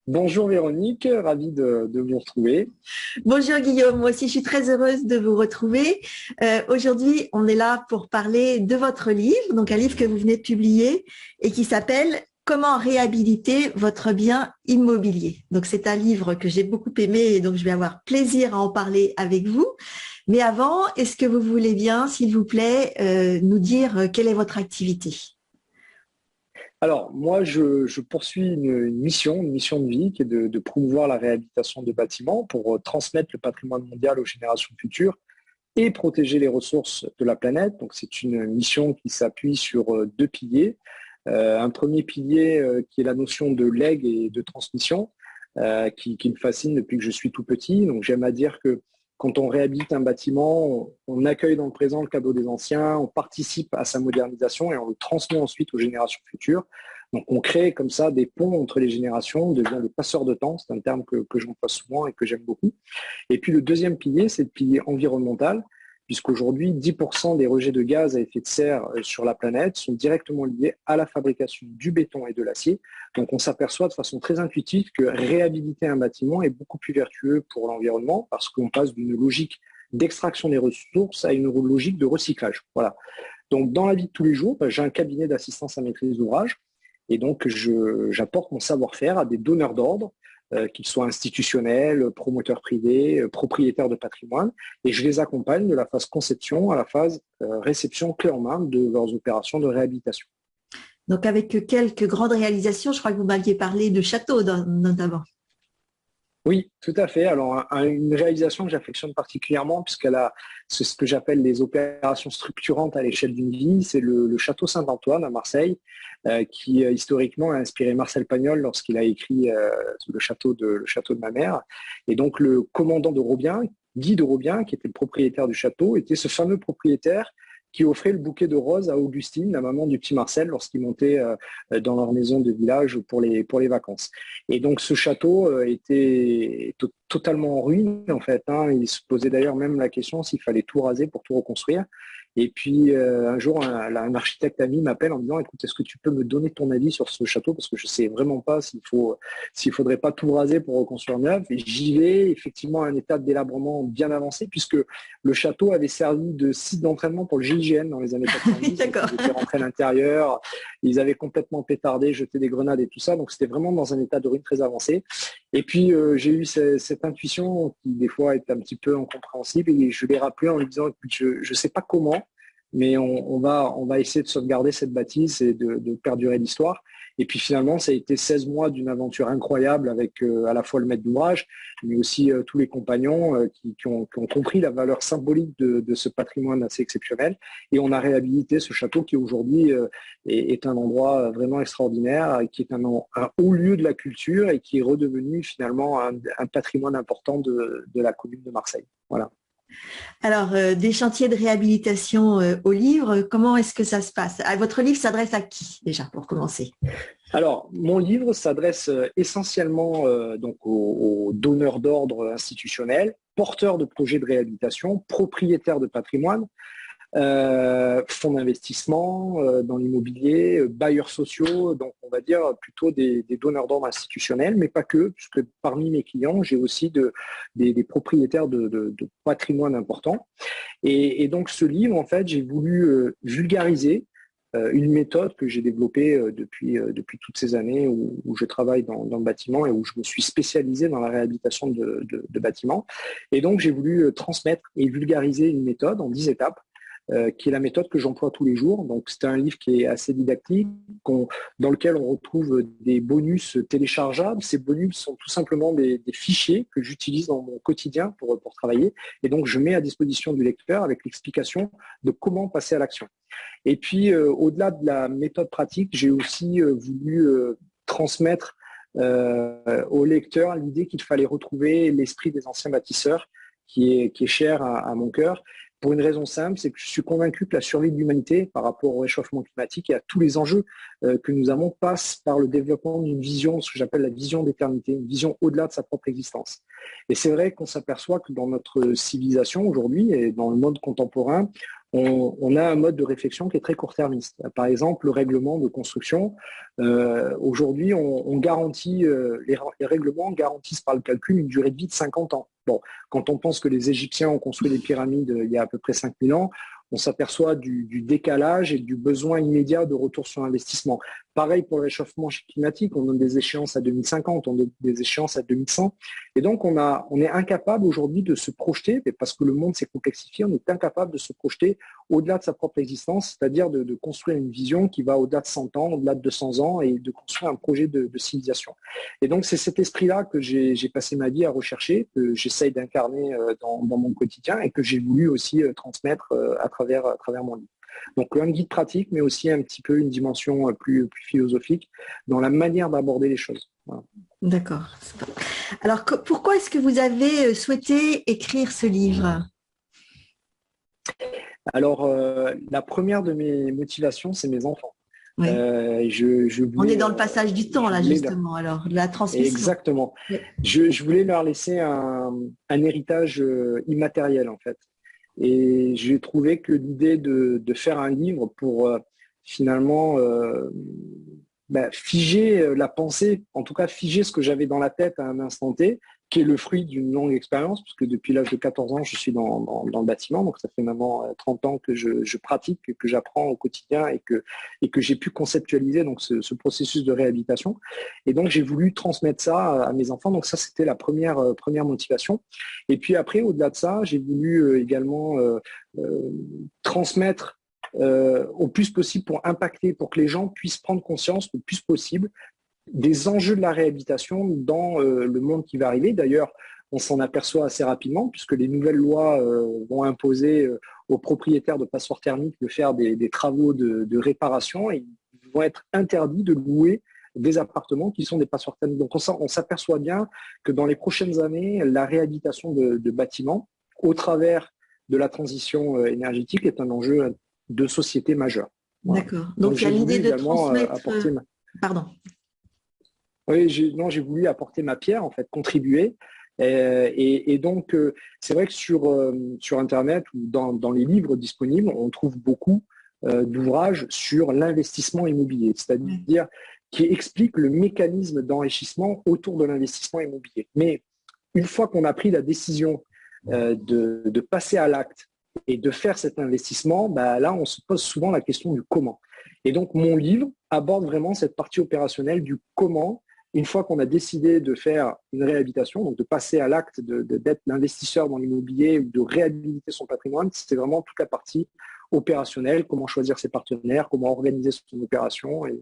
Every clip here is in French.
Bonjour Véronique, ravi de vous retrouver. Bonjour Guillaume, moi aussi je suis très heureuse de vous retrouver. Aujourd'hui, on est là pour parler de votre livre, donc un livre que vous venez de publier et qui s'appelle Comment réhabiliter votre bien immobilier. Donc c'est un livre que j'ai beaucoup aimé et donc je vais avoir plaisir à en parler avec vous. Mais avant, est-ce que vous voulez bien, s'il vous plaît, nous dire quelle est votre activité? Alors, moi, je poursuis une mission de vie qui est de promouvoir la réhabilitation de bâtiments pour transmettre le patrimoine mondial aux générations futures et protéger les ressources de la planète. Donc, c'est une mission qui s'appuie sur deux piliers. Un premier pilier qui est la notion de legs et de transmission, qui me fascine depuis que je suis tout petit. Donc, j'aime à dire que quand on réhabilite un bâtiment, on accueille dans le présent le cadeau des anciens, on participe à sa modernisation et on le transmet ensuite aux générations futures. Donc, on crée comme ça des ponts entre les générations, on devient des passeurs de temps, c'est un terme que j'emploie souvent et que j'aime beaucoup. Et puis, le deuxième pilier, c'est le pilier environnemental, puisqu'aujourd'hui, 10% des rejets de gaz à effet de serre sur la planète sont directement liés à la fabrication du béton et de l'acier. Donc, on s'aperçoit de façon très intuitive que réhabiliter un bâtiment est beaucoup plus vertueux pour l'environnement parce qu'on passe d'une logique d'extraction des ressources à une logique de recyclage. Voilà. Donc, dans la vie de tous les jours, j'ai un cabinet d'assistance à maîtrise d'ouvrage et donc j'apporte mon savoir-faire à des donneurs d'ordre, qu'ils soient institutionnels, promoteurs privés, propriétaires de patrimoine, et je les accompagne de la phase conception à la phase réception clé en main de leurs opérations de réhabilitation. Donc avec quelques grandes réalisations, je crois que vous m'aviez parlé de châteaux notamment. Oui, tout à fait. Alors, une réalisation que j'affectionne particulièrement, c'est ce que j'appelle les opérations structurantes à l'échelle d'une vie, c'est le château Saint-Antoine à Marseille, qui historiquement a inspiré Marcel Pagnol lorsqu'il a écrit le château de ma mère. Et donc, le commandant de Robien, Guy de Robien, qui était le propriétaire du château, était ce fameux propriétaire qui offrait le bouquet de roses à Augustine, la maman du petit Marcel, lorsqu'ils montaient dans leur maison de village pour les vacances. Et donc ce château était totalement en ruine en fait. Il se posait d'ailleurs même la question s'il fallait tout raser pour tout reconstruire. Et puis un jour, un architecte ami m'appelle en me disant écoute, est-ce que tu peux me donner ton avis sur ce château parce que je ne sais vraiment pas s'il faudrait pas tout raser pour reconstruire neuf. Et j'y vais effectivement à un état de délabrement bien avancé puisque le château avait servi de site d'entraînement pour le GIGN dans les années 90. D'accord. Ils étaient rentrés à l'intérieur, ils avaient complètement pétardé, jeté des grenades et tout ça. Donc c'était vraiment dans un état de ruine très avancé. Et puis j'ai eu cette intuition qui des fois est un petit peu incompréhensible et je l'ai rappelé en lui disant écoute, je sais pas comment, mais on va essayer de sauvegarder cette bâtisse et de perdurer l'histoire. Et puis finalement, ça a été 16 mois d'une aventure incroyable avec à la fois le maître d'ouvrage, mais aussi tous les compagnons qui ont compris la valeur symbolique de ce patrimoine assez exceptionnel. Et on a réhabilité ce château qui aujourd'hui est un endroit vraiment extraordinaire, qui est un haut lieu de la culture et qui est redevenu finalement un patrimoine important de la commune de Marseille. Voilà. Alors, des chantiers de réhabilitation au livre, comment est-ce que ça se passe? Votre livre s'adresse à qui déjà pour commencer? Alors, mon livre s'adresse essentiellement donc aux donneurs d'ordre institutionnels, porteurs de projets de réhabilitation, propriétaires de patrimoine, fonds d'investissement dans l'immobilier, bailleurs sociaux, donc on va dire plutôt des donneurs d'ordre institutionnels, mais pas que, puisque parmi mes clients, j'ai aussi des propriétaires de patrimoine important. Et donc ce livre, en fait, j'ai voulu vulgariser une méthode que j'ai développée depuis toutes ces années où je travaille dans le bâtiment et où je me suis spécialisé dans la réhabilitation de bâtiments. Et donc j'ai voulu transmettre et vulgariser une méthode en 10 étapes qui est la méthode que j'emploie tous les jours. Donc, c'est un livre qui est assez didactique, dans lequel on retrouve des bonus téléchargeables. Ces bonus sont tout simplement des fichiers que j'utilise dans mon quotidien pour travailler. Et donc, je mets à disposition du lecteur avec l'explication de comment passer à l'action. Et puis, au-delà de la méthode pratique, j'ai aussi voulu transmettre au lecteur l'idée qu'il fallait retrouver l'esprit des anciens bâtisseurs qui est cher à mon cœur. Pour une raison simple, c'est que je suis convaincu que la survie de l'humanité par rapport au réchauffement climatique et à tous les enjeux que nous avons passe par le développement d'une vision, ce que j'appelle la vision d'éternité, une vision au-delà de sa propre existence. Et c'est vrai qu'on s'aperçoit que dans notre civilisation aujourd'hui et dans le monde contemporain, on a un mode de réflexion qui est très court-termiste. Par exemple, le règlement de construction, aujourd'hui, on garantit, les règlements garantissent par le calcul une durée de vie de 50 ans. Bon, quand on pense que les Égyptiens ont construit les pyramides il y a à peu près 5000 ans, on s'aperçoit du décalage et du besoin immédiat de retour sur investissement. Pareil pour le réchauffement climatique, on donne des échéances à 2050, on donne des échéances à 2100. Et donc, on est incapable aujourd'hui de se projeter, parce que le monde s'est complexifié, on est incapable de se projeter au-delà de sa propre existence, c'est-à-dire de construire une vision qui va au-delà de 100 ans, au-delà de 200 ans, et de construire un projet de civilisation. Et donc, c'est cet esprit-là que j'ai passé ma vie à rechercher, que j'essaye d'incarner dans mon quotidien et que j'ai voulu aussi transmettre à travers mon livre. Donc, un guide pratique, mais aussi un petit peu une dimension plus philosophique dans la manière d'aborder les choses. Voilà. D'accord. Alors, pourquoi est-ce que vous avez souhaité écrire ce livre? Alors, la première de mes motivations, c'est mes enfants. Oui. On est dans le passage du temps, là, justement, alors, la transmission. Exactement. Oui. Je voulais leur laisser un héritage immatériel, en fait. Et j'ai trouvé que l'idée de faire un livre pour finalement figer la pensée, en tout cas figer ce que j'avais dans la tête à un instant T, qui est le fruit d'une longue expérience, puisque depuis l'âge de 14 ans, je suis dans le bâtiment, donc ça fait maintenant 30 ans que je pratique, que j'apprends au quotidien et que j'ai pu conceptualiser donc ce processus de réhabilitation. Et donc, j'ai voulu transmettre ça à mes enfants. Donc, ça, c'était la première motivation. Et puis après, au-delà de ça, j'ai voulu également transmettre au plus possible pour impacter, pour que les gens puissent prendre conscience le plus possible des enjeux de la réhabilitation dans le monde qui va arriver. D'ailleurs, on s'en aperçoit assez rapidement puisque les nouvelles lois vont imposer aux propriétaires de passoires thermiques de faire des travaux de réparation et ils vont être interdits de louer des appartements qui sont des passoires thermiques. Donc, on s'aperçoit bien que dans les prochaines années, la réhabilitation de bâtiments au travers de la transition énergétique est un enjeu de société majeur. Voilà. D'accord. Donc il y a l'idée de transmettre… Pardon. Oui, j'ai voulu apporter ma pierre, en fait, contribuer. Et donc, c'est vrai que sur Internet ou dans les livres disponibles, on trouve beaucoup d'ouvrages sur l'investissement immobilier, c'est-à-dire qui expliquent le mécanisme d'enrichissement autour de l'investissement immobilier. Mais une fois qu'on a pris la décision de passer à l'acte et de faire cet investissement, là, on se pose souvent la question du comment. Et donc, mon livre aborde vraiment cette partie opérationnelle du comment. Une fois qu'on a décidé de faire une réhabilitation, donc de passer à l'acte d'être l'investisseur dans l'immobilier ou de réhabiliter son patrimoine, c'était vraiment toute la partie opérationnelle, comment choisir ses partenaires, comment organiser son opération et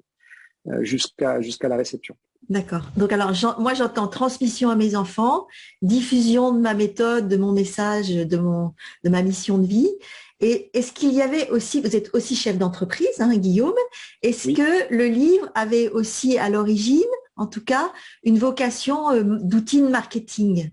jusqu'à la réception. D'accord. Donc alors, moi j'entends transmission à mes enfants, diffusion de ma méthode, de mon message, de ma mission de vie. Et est-ce qu'il y avait aussi, vous êtes aussi chef d'entreprise, hein, Guillaume, est-ce que le livre avait aussi à l'origine, en tout cas, une vocation d'outil de marketing?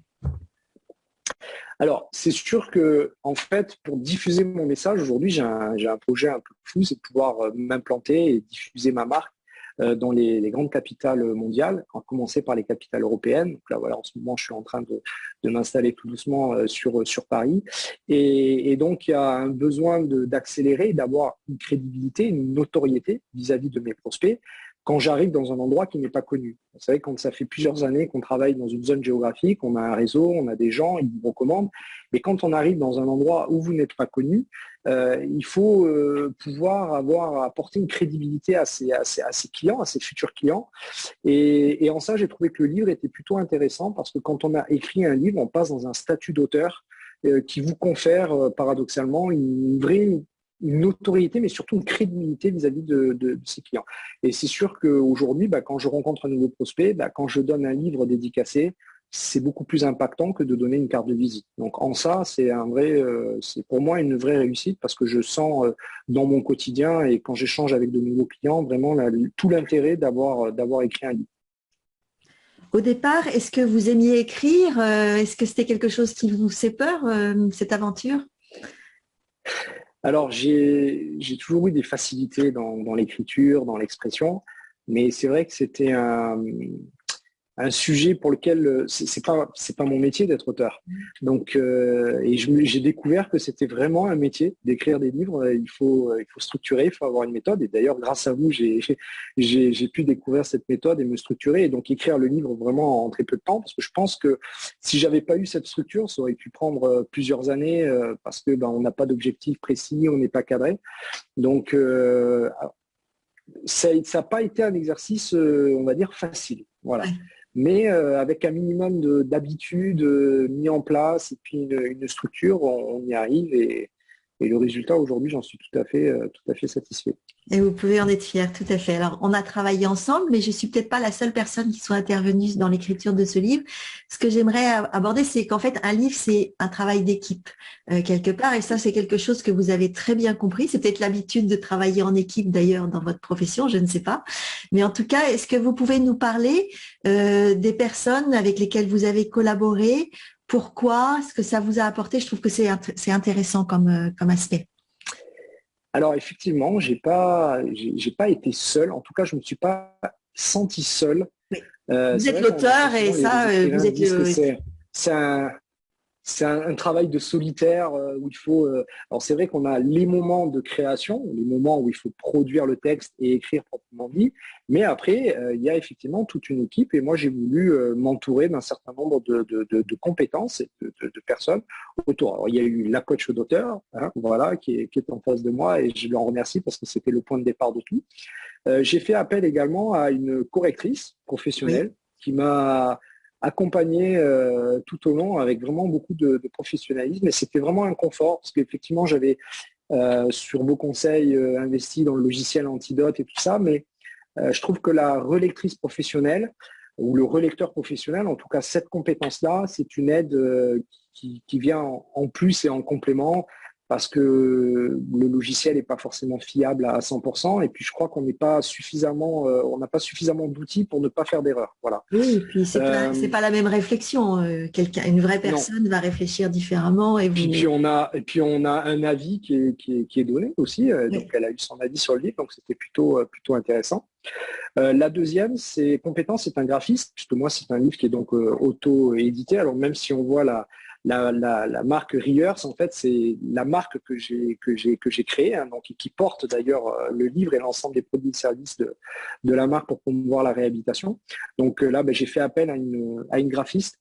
Alors, c'est sûr que, en fait, pour diffuser mon message, aujourd'hui, j'ai un projet un peu fou, c'est de pouvoir m'implanter et diffuser ma marque dans les grandes capitales mondiales, à commencer par les capitales européennes. Donc là, voilà, en ce moment, je suis en train de m'installer tout doucement sur Paris. Et donc, il y a un besoin d'accélérer, d'avoir une crédibilité, une notoriété vis-à-vis de mes prospects quand j'arrive dans un endroit qui n'est pas connu. Vous savez, quand ça fait plusieurs années qu'on travaille dans une zone géographique, on a un réseau, on a des gens, ils vous recommandent. Mais quand on arrive dans un endroit où vous n'êtes pas connu, il faut pouvoir apporter une crédibilité à ses clients, à ses futurs clients. Et en ça, j'ai trouvé que le livre était plutôt intéressant parce que quand on a écrit un livre, on passe dans un statut d'auteur qui vous confère paradoxalement une vraie une notoriété, mais surtout une crédibilité vis-à-vis de ses clients. Et c'est sûr qu'aujourd'hui, quand je rencontre un nouveau prospect, quand je donne un livre dédicacé, c'est beaucoup plus impactant que de donner une carte de visite. Donc en ça, c'est pour moi une vraie réussite parce que je sens dans mon quotidien et quand j'échange avec de nouveaux clients, vraiment tout l'intérêt d'avoir écrit un livre. Au départ, est-ce que vous aimiez écrire? Est-ce que c'était quelque chose qui vous fait peur, cette aventure? Alors, j'ai toujours eu des facilités dans l'écriture, dans l'expression, mais c'est vrai que c'était un sujet pour lequel c'est pas mon métier d'être auteur. Donc, et j'ai découvert que c'était vraiment un métier d'écrire des livres. Il faut structurer, il faut avoir une méthode. Et d'ailleurs, grâce à vous, j'ai pu découvrir cette méthode et me structurer et donc écrire le livre vraiment en très peu de temps. Parce que je pense que si j'avais pas eu cette structure, ça aurait pu prendre plusieurs années parce que on n'a pas d'objectif précis, on n'est pas cadré. Donc, ça n'a pas été un exercice, on va dire, facile. Voilà. Ouais. Mais avec un minimum d'habitude mis en place et puis une structure, on y arrive et le résultat aujourd'hui, j'en suis tout à fait satisfait. Et vous pouvez en être fier, tout à fait. Alors, on a travaillé ensemble, mais je suis peut-être pas la seule personne qui soit intervenue dans l'écriture de ce livre. Ce que j'aimerais aborder, c'est qu'en fait, un livre, c'est un travail d'équipe, quelque part. Et ça, c'est quelque chose que vous avez très bien compris. C'est peut-être l'habitude de travailler en équipe, d'ailleurs, dans votre profession, je ne sais pas. Mais en tout cas, est-ce que vous pouvez nous parler des personnes avec lesquelles vous avez collaboré? Pourquoi? Ce que ça vous a apporté? Je trouve que c'est intéressant comme aspect. Alors effectivement, j'ai pas été seul. En tout cas, je me suis pas senti seul. Oui. Vous êtes l'auteur et ça, vous êtes c'est un travail de solitaire où il faut. Alors c'est vrai qu'on a les moments de création, les moments où il faut produire le texte et écrire proprement dit, mais après il y a effectivement toute une équipe et moi j'ai voulu m'entourer d'un certain nombre de compétences et de personnes autour. Alors il y a eu la coach d'auteur, hein, voilà, qui est en face de moi et je l'en remercie parce que c'était le point de départ de tout. J'ai fait appel également à une correctrice professionnelle qui m'a accompagné tout au long avec vraiment beaucoup de professionnalisme et c'était vraiment un confort parce qu'effectivement j'avais sur vos conseils investi dans le logiciel Antidote et tout ça, mais je trouve que la relectrice professionnelle ou le relecteur professionnel, en tout cas cette compétence-là, c'est une aide qui vient en plus et en complément parce que le logiciel n'est pas forcément fiable à 100% et puis je crois qu'on n'est pas suffisamment, on n'a pas suffisamment d'outils pour ne pas faire d'erreur. Voilà. Oui, et puis c'est pas la même réflexion. Une vraie personne va réfléchir différemment et puis on a un avis qui est donné aussi. Donc elle a eu son avis sur le livre, donc c'était plutôt intéressant. La deuxième, compétence, c'est un graphiste, puisque moi c'est un livre qui est donc auto-édité. Alors même si on voit la marque Reers, en fait, c'est la marque que j'ai créée, hein, donc, et qui porte d'ailleurs le livre et l'ensemble des produits et services de la marque pour promouvoir la réhabilitation. Donc là, j'ai fait appel à une graphiste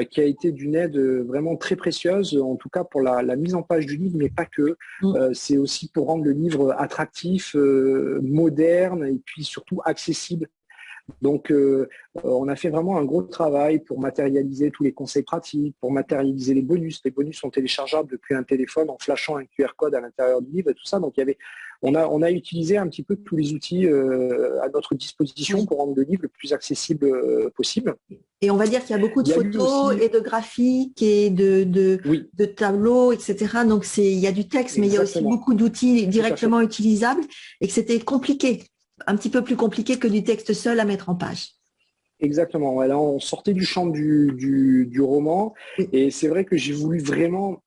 qui a été d'une aide vraiment très précieuse, en tout cas pour la mise en page du livre, mais pas que. C'est aussi pour rendre le livre attractif, moderne et puis surtout accessible. Donc, on a fait vraiment un gros travail pour matérialiser tous les conseils pratiques, pour matérialiser les bonus. Les bonus sont téléchargeables depuis un téléphone en flashant un QR code à l'intérieur du livre et tout ça. Donc, on a utilisé un petit peu tous les outils à notre disposition pour rendre le livre le plus accessible possible. Et on va dire qu'il y a beaucoup de photos et de graphiques et de tableaux, etc. Donc, il y a du texte, mais il y a aussi beaucoup d'outils directement utilisables et que c'était compliqué. Un petit peu plus compliqué que du texte seul à mettre en page. Exactement. Là, on sortait du champ du roman et c'est vrai que j'ai voulu vraiment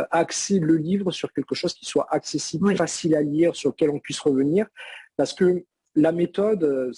axer le livre sur quelque chose qui soit accessible, facile à lire, sur lequel on puisse revenir parce que la méthode,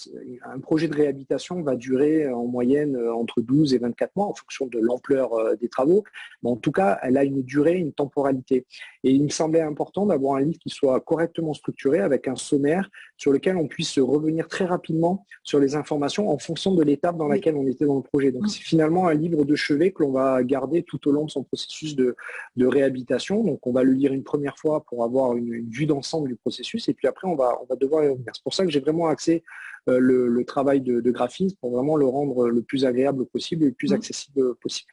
un projet de réhabilitation va durer en moyenne entre 12 et 24 mois en fonction de l'ampleur des travaux. Mais en tout cas, elle a une durée, une temporalité. Et il me semblait important d'avoir un livre qui soit correctement structuré avec un sommaire sur lequel on puisse revenir très rapidement sur les informations en fonction de l'étape dans laquelle on était dans le projet. Donc c'est finalement un livre de chevet que l'on va garder tout au long de son processus de réhabilitation. Donc on va le lire une première fois pour avoir une vue d'ensemble du processus et puis après on va devoir y revenir. C'est pour ça que j'ai vraiment axé le travail de graphisme pour vraiment le rendre le plus agréable possible et le plus accessible possible.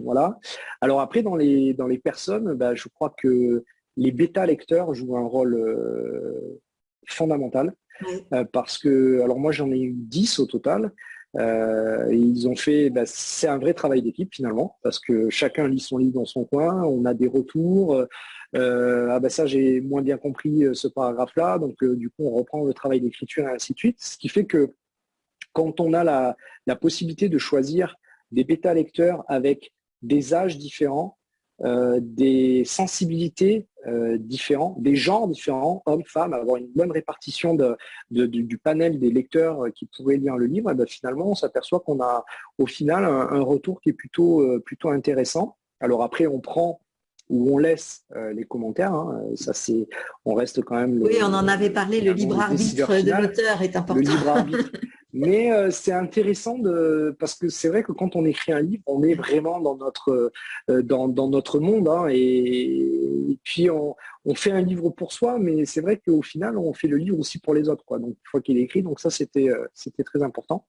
Voilà. Alors après, dans les personnes, je crois que les bêta-lecteurs jouent un rôle fondamental parce que, alors moi j'en ai eu 10 au total, et ils ont fait, c'est un vrai travail d'équipe finalement parce que chacun lit son livre dans son coin, on a des retours, ça j'ai moins bien compris ce paragraphe-là, donc du coup on reprend le travail d'écriture et ainsi de suite, ce qui fait que quand on a la possibilité de choisir des bêta-lecteurs avec des âges différents, des sensibilités différentes, des genres différents, hommes, femmes, avoir une bonne répartition du panel des lecteurs qui pourraient lire le livre, et ben finalement, on s'aperçoit qu'on a au final un retour qui est plutôt intéressant. Alors après, on prend ou on laisse les commentaires. Hein. Ça, on reste quand même. Oui, on en avait parlé. Le libre arbitre de l'auteur est important. Le libre arbitre. Mais c'est intéressant parce que c'est vrai que quand on écrit un livre, on est vraiment dans notre monde. Hein, et puis, on fait un livre pour soi, mais c'est vrai qu'au final, on fait le livre aussi pour les autres. Quoi. Donc, une fois qu'il est écrit, donc ça, c'était très important.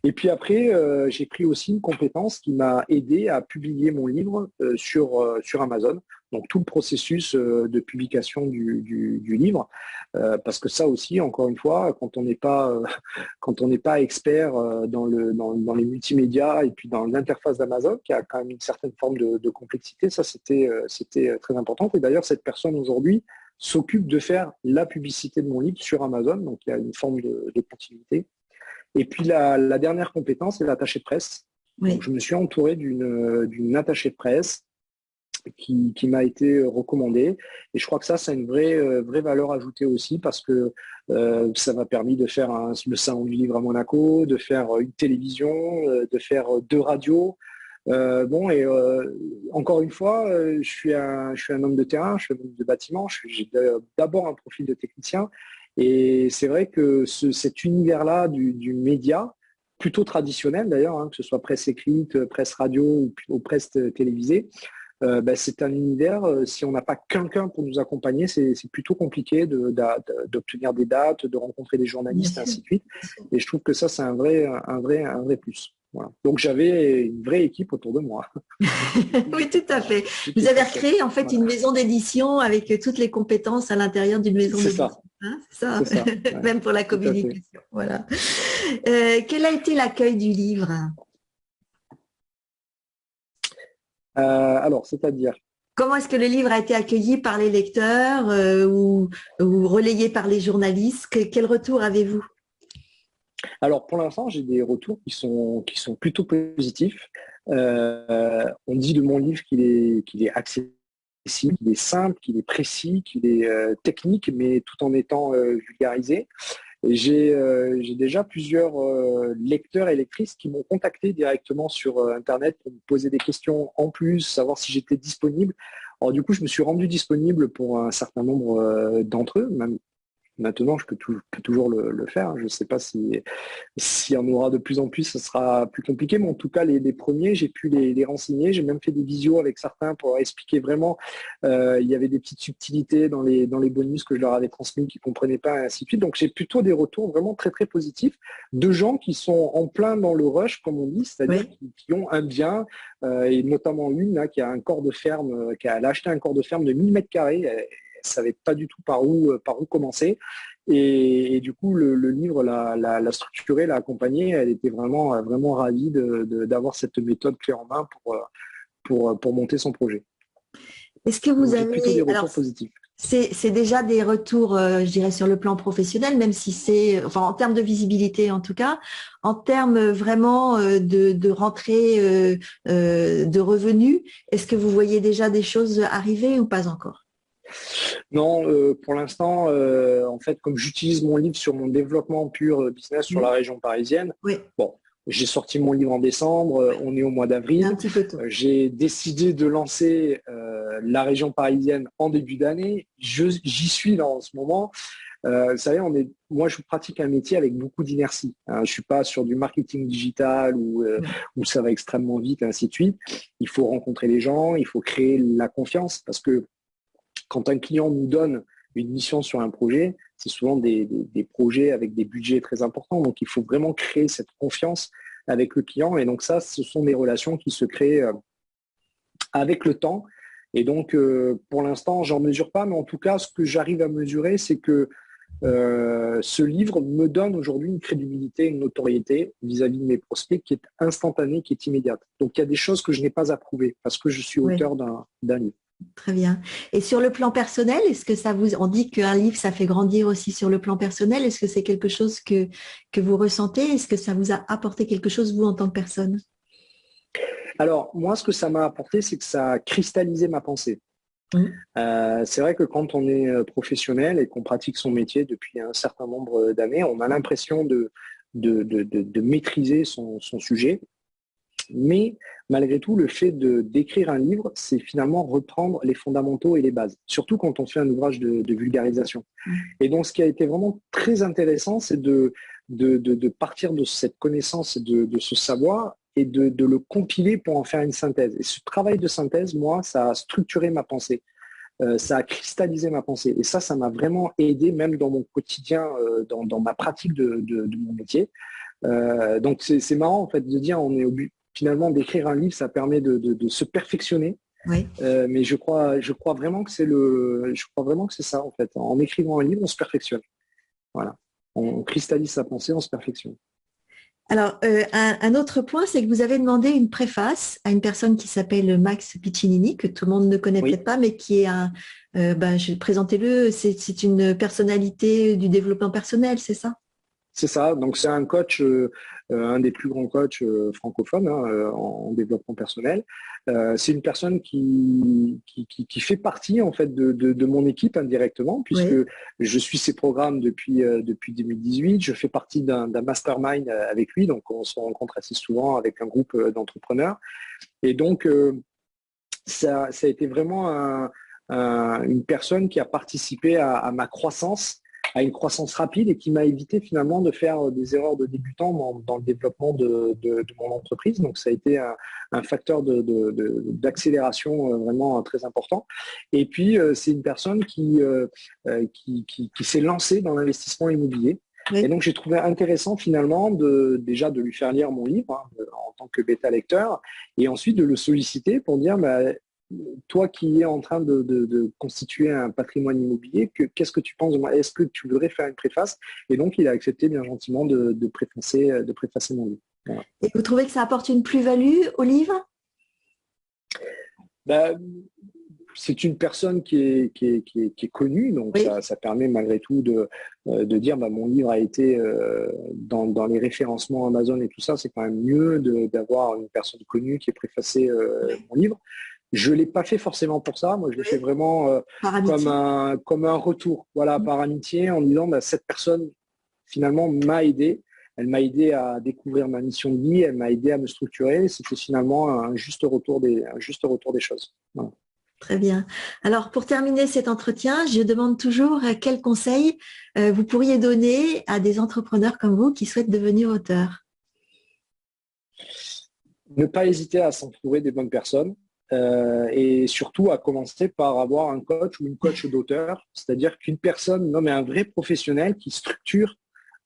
Et puis après, j'ai pris aussi une compétence qui m'a aidé à publier mon livre sur Amazon. Donc tout le processus de publication du livre, parce que ça aussi, encore une fois, quand on n'est pas expert dans les multimédias et puis dans l'interface d'Amazon, qui a quand même une certaine forme de complexité, ça c'était très important. Et d'ailleurs, cette personne aujourd'hui s'occupe de faire la publicité de mon livre sur Amazon, donc il y a une forme de continuité. Et puis la dernière compétence, c'est l'attaché de presse. Oui. Donc, je me suis entouré d'une attachée de presse qui m'a été recommandée. Et je crois que ça a une vraie valeur ajoutée aussi parce que ça m'a permis de faire le salon du livre à Monaco, de faire une télévision, de faire 2 radios. Encore une fois, je suis un homme de terrain, je suis un homme de bâtiment, j'ai d'abord un profil de technicien. Et c'est vrai que cet univers-là du média, plutôt traditionnel d'ailleurs, hein, que ce soit presse écrite, presse radio ou presse télévisée, c'est un univers, si on n'a pas quelqu'un pour nous accompagner, c'est plutôt compliqué d'obtenir des dates, de rencontrer des journalistes, et ainsi de suite. Et je trouve que ça, c'est un vrai plus. Voilà. Donc j'avais une vraie équipe autour de moi. Oui, tout à fait. Vous avez recréé en fait une maison d'édition avec toutes les compétences à l'intérieur d'une maison d'édition. Hein, c'est ça, ouais. Même pour la communication. Voilà. Quel a été l'accueil du livre? Alors, c'est-à-dire? Comment est-ce que le livre a été accueilli par les lecteurs ou relayé par les journalistes? Quel retour avez-vous? Alors, pour l'instant, j'ai des retours qui sont plutôt positifs. On dit de mon livre qu'il est accessible, qu'il est simple, qu'il est précis, qu'il est technique, mais tout en étant vulgarisé. J'ai déjà plusieurs lecteurs et lectrices qui m'ont contacté directement sur Internet pour me poser des questions en plus, savoir si j'étais disponible. Alors du coup, je me suis rendu disponible pour un certain nombre d'entre eux. Même maintenant, je peux toujours le faire. Je ne sais pas s'il y en aura de plus en plus, ce sera plus compliqué. Mais en tout cas, les premiers, j'ai pu les renseigner. J'ai même fait des visios avec certains pour expliquer vraiment. Il y avait des petites subtilités dans les bonus que je leur avais transmis, qu'ils ne comprenaient pas, et ainsi de suite. Donc, j'ai plutôt des retours vraiment très, très positifs de gens qui sont en plein dans le rush, comme on dit, c'est-à-dire qui ont un bien, et notamment une là, qui a un corps de ferme, elle a acheté un corps de ferme de 1000 mètres carrés. Elle ne savait pas du tout par où commencer. Et du coup, le livre l'a structuré, l'a accompagné. Elle était vraiment ravie d'avoir cette méthode clé en main pour monter son projet. Est-ce que vous avez plutôt des retours positifs? C'est déjà des retours, je dirais, sur le plan professionnel, même si c'est, enfin, en termes de visibilité en tout cas, en termes vraiment de rentrée de revenus, est-ce que vous voyez déjà des choses arriver ou pas encore? Non, pour l'instant, en fait, comme j'utilise mon livre sur mon développement pur business sur la région parisienne, bon, j'ai sorti mon livre en décembre, on est au mois d'avril. J'ai décidé de lancer la région parisienne en début d'année. J'y suis là en ce moment. Vous savez, moi, je pratique un métier avec beaucoup d'inertie. Hein. Je ne suis pas sur du marketing digital où ça va extrêmement vite, et ainsi de suite. Il faut rencontrer les gens, il faut créer la confiance parce que quand un client nous donne une mission sur un projet, c'est souvent des projets avec des budgets très importants. Donc, il faut vraiment créer cette confiance avec le client. Et donc, ça, ce sont des relations qui se créent avec le temps. Et donc, pour l'instant, j'en mesure pas. Mais en tout cas, ce que j'arrive à mesurer, c'est que ce livre me donne aujourd'hui une crédibilité, une notoriété vis-à-vis de mes prospects qui est instantanée, qui est immédiate. Donc, il y a des choses que je n'ai pas à prouver parce que je suis auteur d'un livre. Très bien. Et sur le plan personnel, est-ce que on dit qu'un livre, ça fait grandir aussi sur le plan personnel. Est-ce que c'est quelque chose que vous ressentez? Est-ce que ça vous a apporté quelque chose, vous, en tant que personne? Alors, moi, ce que ça m'a apporté, c'est que ça a cristallisé ma pensée. C'est vrai que quand on est professionnel et qu'on pratique son métier depuis un certain nombre d'années, on a l'impression de maîtriser son sujet. Mais malgré tout, le fait d'écrire un livre, c'est finalement reprendre les fondamentaux et les bases, surtout quand on fait un ouvrage de vulgarisation. Et donc, ce qui a été vraiment très intéressant, c'est de partir de cette connaissance et de ce savoir et de le compiler pour en faire une synthèse. Et ce travail de synthèse, moi, ça a structuré ma pensée. Ça a cristallisé ma pensée. Et ça m'a vraiment aidé, même dans mon quotidien, dans ma pratique de mon métier. Donc, c'est marrant, en fait, de dire, on est au but, finalement, d'écrire un livre, ça permet de se perfectionner. Oui. Mais je crois vraiment que c'est ça, en fait. En écrivant un livre, on se perfectionne. Voilà. On cristallise sa pensée, on se perfectionne. Alors, un autre point, c'est que vous avez demandé une préface à une personne qui s'appelle Max Piccinini, que tout le monde ne connaît peut-être pas, mais qui est présentez-le, c'est une personnalité du développement personnel, c'est ça? C'est ça. Donc, c'est un coach, un des plus grands coachs francophones en développement personnel. C'est une personne qui fait partie en fait de mon équipe indirectement, puisque je suis ses programmes depuis 2018. Je fais partie d'un mastermind avec lui, donc on se rencontre assez souvent avec un groupe d'entrepreneurs. Et donc, ça a été vraiment une personne qui a participé à ma croissance, à une croissance rapide et qui m'a évité finalement de faire des erreurs de débutant dans le développement de mon entreprise. Donc ça a été un facteur d'accélération vraiment très important. Et puis c'est une personne qui s'est lancée dans l'investissement immobilier. Oui. Et donc j'ai trouvé intéressant finalement déjà de lui faire lire mon livre en tant que bêta lecteur et ensuite de le solliciter pour dire toi qui es en train de constituer un patrimoine immobilier, qu'est-ce que tu penses de moi? Est-ce que tu voudrais faire une préface? Et donc, il a accepté bien gentiment de préfacer mon livre. Voilà. Et vous trouvez que ça apporte une plus-value au livre? C'est une personne qui est connue, donc oui. ça permet malgré tout de dire mon livre a été dans les référencements Amazon et tout ça, c'est quand même mieux d'avoir une personne connue qui ait préfacé mon livre. Je ne l'ai pas fait forcément pour ça. Moi, je l'ai fait vraiment comme un retour, voilà, par amitié, en disant cette personne, finalement, m'a aidé. Elle m'a aidé à découvrir ma mission de vie. Elle m'a aidé à me structurer. C'était finalement un juste retour des choses. Voilà. Très bien. Alors, pour terminer cet entretien, je demande toujours quels conseils vous pourriez donner à des entrepreneurs comme vous qui souhaitent devenir auteurs. Ne pas hésiter à s'entourer des bonnes personnes. Et surtout à commencer par avoir un coach ou une coach d'auteur, c'est-à-dire qu'une personne, non mais un vrai professionnel qui structure,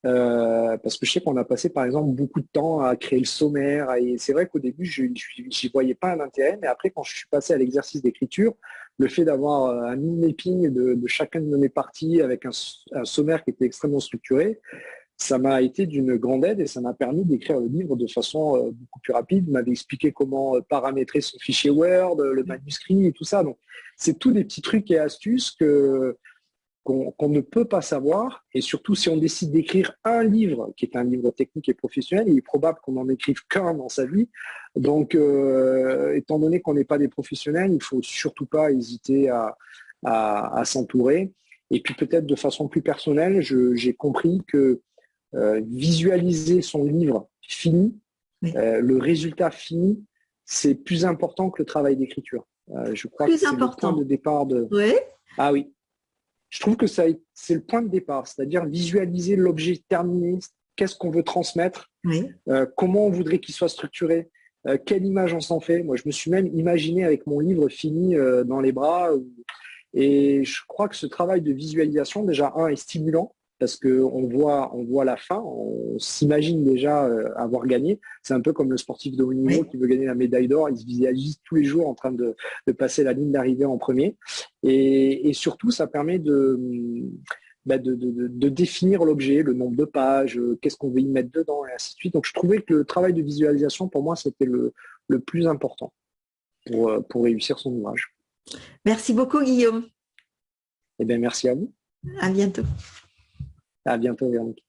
parce que je sais qu'on a passé par exemple beaucoup de temps à créer le sommaire, et c'est vrai qu'au début je n'y voyais pas un intérêt, mais après quand je suis passé à l'exercice d'écriture, le fait d'avoir un mini-mapping de chacun de mes parties avec un sommaire qui était extrêmement structuré, ça m'a été d'une grande aide et ça m'a permis d'écrire le livre de façon beaucoup plus rapide. Il m'avait expliqué comment paramétrer son fichier Word, le manuscrit et tout ça. Donc, c'est tous des petits trucs et astuces qu'on ne peut pas savoir. Et surtout, si on décide d'écrire un livre, qui est un livre technique et professionnel, il est probable qu'on n'en écrive qu'un dans sa vie. Donc, étant donné qu'on n'est pas des professionnels, il ne faut surtout pas hésiter à s'entourer. Et puis, peut-être de façon plus personnelle, j'ai compris que visualiser son livre fini, oui. Le résultat fini, c'est plus important que le travail d'écriture. Je crois que c'est le point de départ de... Oui. Ah oui. Je trouve que c'est le point de départ, c'est-à-dire visualiser l'objet terminé, qu'est-ce qu'on veut transmettre, oui. Comment on voudrait qu'il soit structuré, quelle image on s'en fait. Moi, je me suis même imaginé avec mon livre fini dans les bras. Et je crois que ce travail de visualisation, déjà, est stimulant, parce qu'on voit la fin, on s'imagine déjà avoir gagné. C'est un peu comme le sportif de haut niveau qui veut gagner la médaille d'or, il se visualise tous les jours en train de passer la ligne d'arrivée en premier. Et surtout, ça permet de définir l'objet, le nombre de pages, qu'est-ce qu'on veut y mettre dedans, et ainsi de suite. Donc, je trouvais que le travail de visualisation, pour moi, c'était le plus important pour réussir son ouvrage. Merci beaucoup, Guillaume. Eh bien, merci à vous. À bientôt. À bientôt, Véronique.